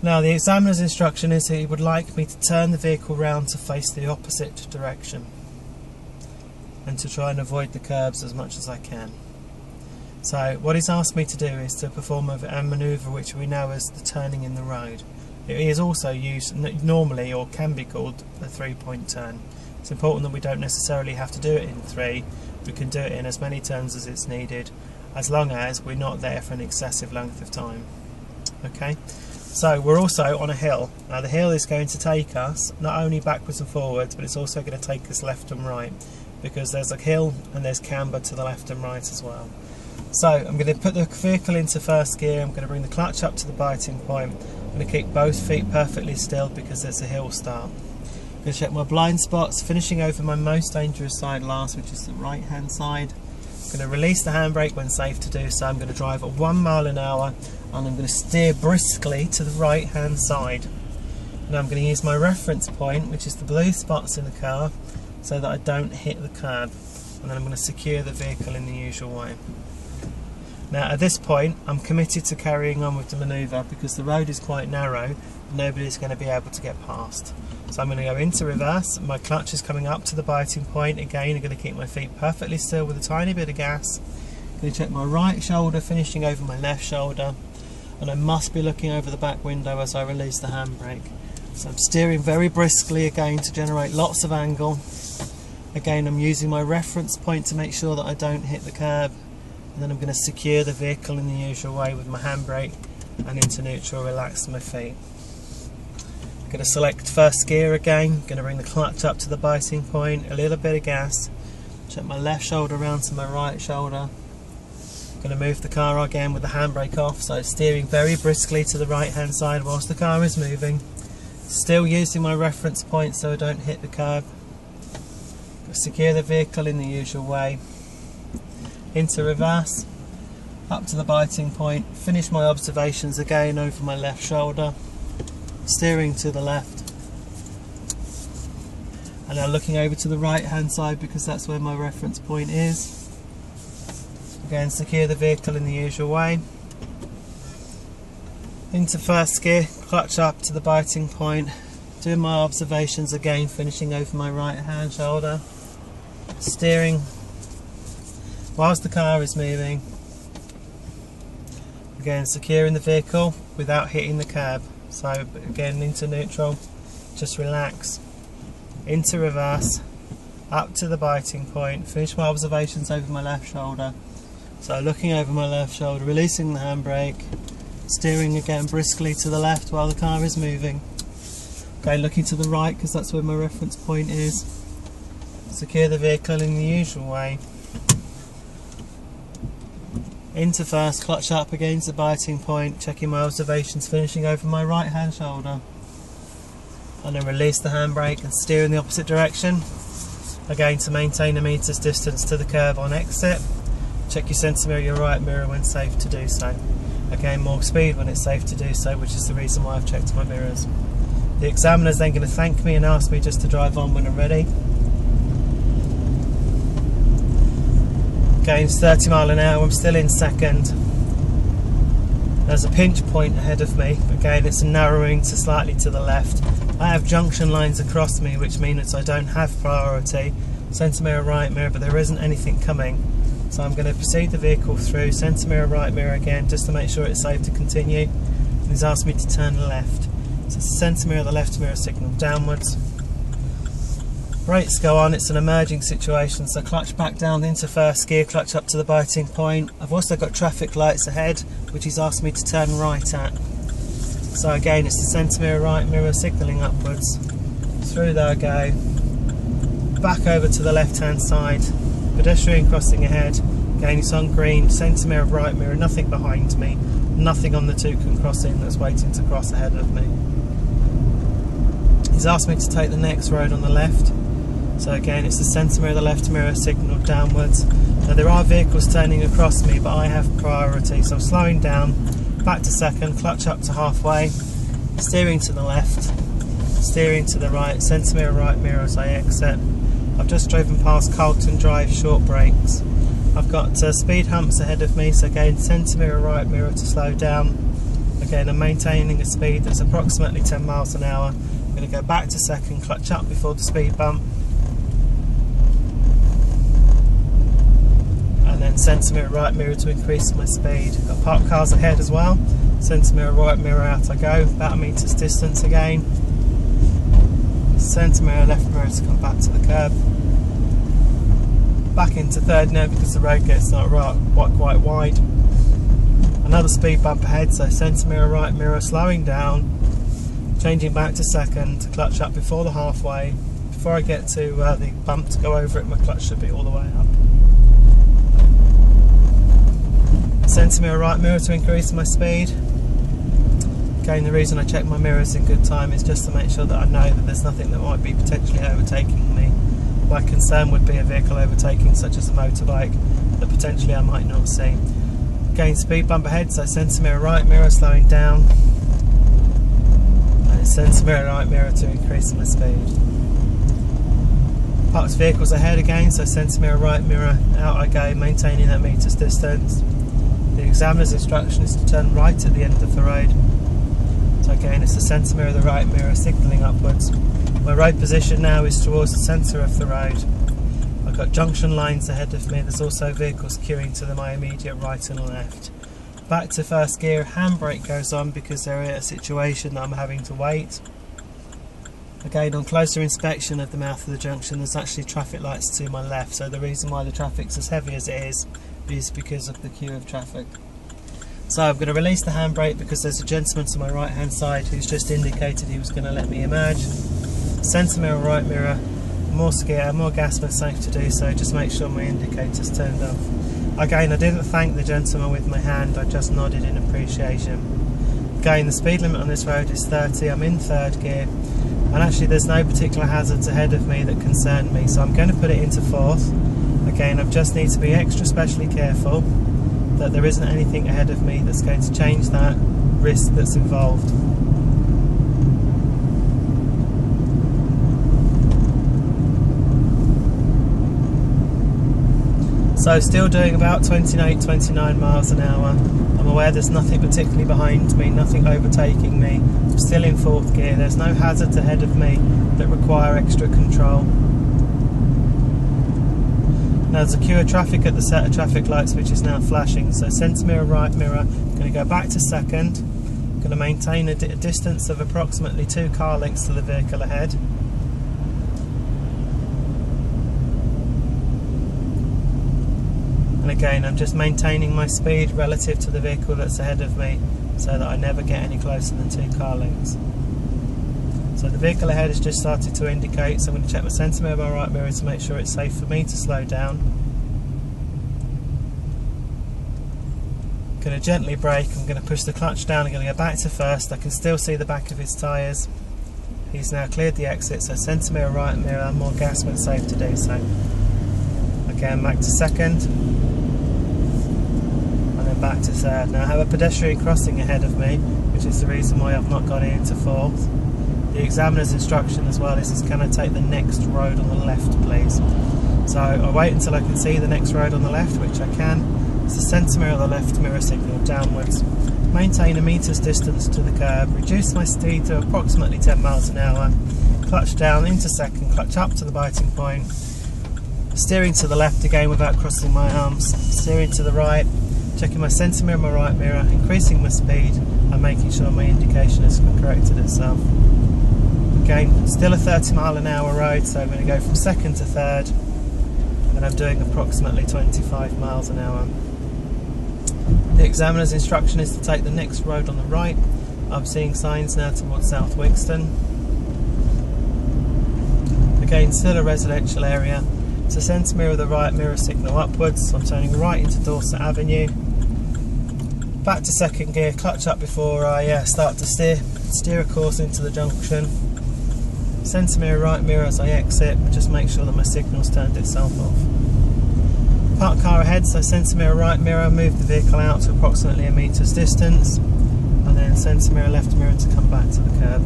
Now the examiner's instruction is he would like me to turn the vehicle round to face the opposite direction and to try and avoid the curbs as much as I can. So what he's asked me to do is to perform a manoeuvre which we know as the turning in the road. It is also used normally, or can be called, a 3-point turn. It's important that we don't necessarily have to do it in 3. We can do it in as many turns as it's needed, as long as we're not there for an excessive length of time. Okay, so we're also on a hill. Now the hill is going to take us not only backwards and forwards, but it's also going to take us left and right, because there's a hill and there's camber to the left and right as well. So I'm going to put the vehicle into first gear. I'm going to bring the clutch up to the biting point. I'm going to keep both feet perfectly still because there's a hill start. I'm going to check my blind spots, finishing over my most dangerous side last, which is the right hand side. I'm going to release the handbrake when safe to do so. I'm going to drive at 1 mile an hour and I'm going to steer briskly to the right hand side. Now I'm going to use my reference point, which is the blue spots in the car, so that I don't hit the curb, and then I'm going to secure the vehicle in the usual way. Now at this point I'm committed to carrying on with the manoeuvre because the road is quite narrow, nobody's going to be able to get past. So I'm going to go into reverse, my clutch is coming up to the biting point. Again, I'm going to keep my feet perfectly still with a tiny bit of gas. I'm going to check my right shoulder finishing over my left shoulder, and I must be looking over the back window as I release the handbrake. So I'm steering very briskly again to generate lots of angle. Again, I'm using my reference point to make sure that I don't hit the curb, and then I'm going to secure the vehicle in the usual way with my handbrake and into neutral, relax my feet. I'm going to select first gear again, I'm going to bring the clutch up to the biting point, a little bit of gas, check my left shoulder around to my right shoulder. I'm going to move the car again with the handbrake off, so steering very briskly to the right hand side whilst the car is moving. Still using my reference point so I don't hit the curb. Secure the vehicle in the usual way. Into reverse, up to the biting point, finish my observations again over my left shoulder, steering to the left, and now looking over to the right hand side because that's where my reference point is. Again, secure the vehicle in the usual way. Into first gear, clutch up to the biting point, doing my observations again, finishing over my right hand shoulder, steering whilst the car is moving. Again, securing the vehicle without hitting the curb. So again, into neutral, just relax. Into reverse, up to the biting point, finish my observations over my left shoulder. So looking over my left shoulder, releasing the handbrake, steering again briskly to the left while the car is moving. Okay, looking to the right because that's where my reference point is. Secure the vehicle in the usual way. Into first, clutch up against the biting point, checking my observations, finishing over my right hand shoulder, and then release the handbrake and steer in the opposite direction, again to maintain a meter's distance to the curb on exit. Check your centre mirror, your right mirror when safe to do so. Again, more speed when it's safe to do so, which is the reason why I've checked my mirrors. The examiner is then going to thank me and ask me just to drive on when I'm ready. Again, it's 30 mile an hour, I'm still in second. There's a pinch point ahead of me. Again, it's narrowing to slightly to the left. I have junction lines across me, which means I don't have priority. Centre mirror, right mirror, but there isn't anything coming. So I'm going to proceed the vehicle through, centre mirror, right mirror again, just to make sure it's safe to continue. And he's asked me to turn left. So centre mirror, the left mirror signal downwards. Brakes go on, it's an emerging situation, so clutch back down into first gear, clutch up to the biting point. I've also got traffic lights ahead, which he's asked me to turn right at. So again, it's the centre mirror, right mirror signalling upwards. Through there I go. Back over to the left hand side. Pedestrian crossing ahead. Again, it's on green, centre mirror, right mirror, nothing behind me. Nothing on the Toucan crossing that's waiting to cross ahead of me. He's asked me to take the next road on the left. So again, it's the centre mirror, the left mirror signal downwards. Now there are vehicles turning across me, but I have priority, so I'm slowing down, back to second, clutch up to halfway, steering to the left, steering to the right, centre mirror, right mirror as I exit. I've just driven past Carlton Drive short brakes. I've got speed humps ahead of me, so again, centre mirror, right mirror to slow down, Again, I'm maintaining a speed that's approximately 10 miles an hour. I'm going to go back to second, clutch up before the speed bump, and then centre mirror right mirror to increase my speed. Got parked cars ahead as well. Centre mirror right mirror, out I go, about a meter's distance again. Centre mirror left mirror to come back to the curb. Back into third now because the road gets not quite wide. Another speed bump ahead, so centre mirror right mirror slowing down, changing back to second, clutch up before the halfway. Before I get to the bump to go over it, my clutch should be all the way up. Centre mirror right mirror to increase my speed. Again, the reason I check my mirrors in good time is just to make sure that I know that there's nothing that might be potentially overtaking me. My concern would be a vehicle overtaking, such as a motorbike, that potentially I might not see. Again, speed bump ahead, so centre mirror right mirror slowing down, and centre mirror right mirror to increase my speed. Parked vehicles ahead again, so centre mirror right mirror, out I go, maintaining that meter's distance. The examiner's instruction is to turn right at the end of the road. So again, it's the centre mirror, the right mirror signalling upwards. My road position now is towards the centre of the road. I've got junction lines ahead of me. There's also vehicles queuing to my immediate right and left. Back to first gear, handbrake goes on because they're in a situation that I'm having to wait. Again, on closer inspection of the mouth of the junction, there's actually traffic lights to my left, so the reason why the traffic's as heavy as it is because of the queue of traffic. So I'm going to release the handbrake because there's a gentleman to my right hand side who's just indicated he was going to let me emerge. Centre mirror right mirror, more gas when safe to do so, just make sure my indicator's turned off. Again, I didn't thank the gentleman with my hand, I just nodded in appreciation. Again, the speed limit on this road is 30, I'm in third gear, and actually there's no particular hazards ahead of me that concern me, so I'm going to put it into fourth. Again, I just need to be extra specially careful that there isn't anything ahead of me that's going to change that risk that's involved. So still doing about 29 miles an hour. I'm aware there's nothing particularly behind me, nothing overtaking me. I'm still in fourth gear, there's no hazards ahead of me that require extra control. Now there's a queue of traffic at the set of traffic lights which is now flashing, so centre mirror right mirror, I'm going to go back to second, I'm going to maintain a distance of approximately 2 car lengths to the vehicle ahead. And again, I'm just maintaining my speed relative to the vehicle that's ahead of me so that I never get any closer than 2 car lengths. So the vehicle ahead has just started to indicate, so I'm going to check my centre mirror, my right mirror to make sure it's safe for me to slow down. I'm going to gently brake, I'm going to push the clutch down, I'm going to go back to first. I can still see the back of his tyres. He's now cleared the exit, so centre mirror, right mirror, more gas when safe to do so. Again, back to second, and then back to third. Now I have a pedestrian crossing ahead of me, which is the reason why I've not gone into fourth. The examiner's instruction as well is can I take the next road on the left, please? So I wait until I can see the next road on the left, which I can. It's the centre mirror, the left mirror signal downwards. Maintain a meter's distance to the curb, reduce my speed to approximately 10 miles an hour, clutch down into second, clutch up to the biting point, steering to the left again without crossing my arms, steering to the right, checking my centre mirror, my right mirror, increasing my speed and making sure my indication has corrected itself. Again, still a 30 mile an hour road, so I'm going to go from second to third, and I'm doing approximately 25 miles an hour. The examiner's instruction is to take the next road on the right. I'm seeing signs now towards South Wigston. Again, still a residential area. So centre mirror, the right mirror signal upwards. I'm turning right into Dorset Avenue. Back to second gear, clutch up before I start to steer a course into the junction. Centre mirror, right mirror as I exit, just make sure that my signal's turned itself off. Parked car ahead, so centre mirror, right mirror, move the vehicle out to approximately a meter's distance, and then centre mirror, left mirror to come back to the curb.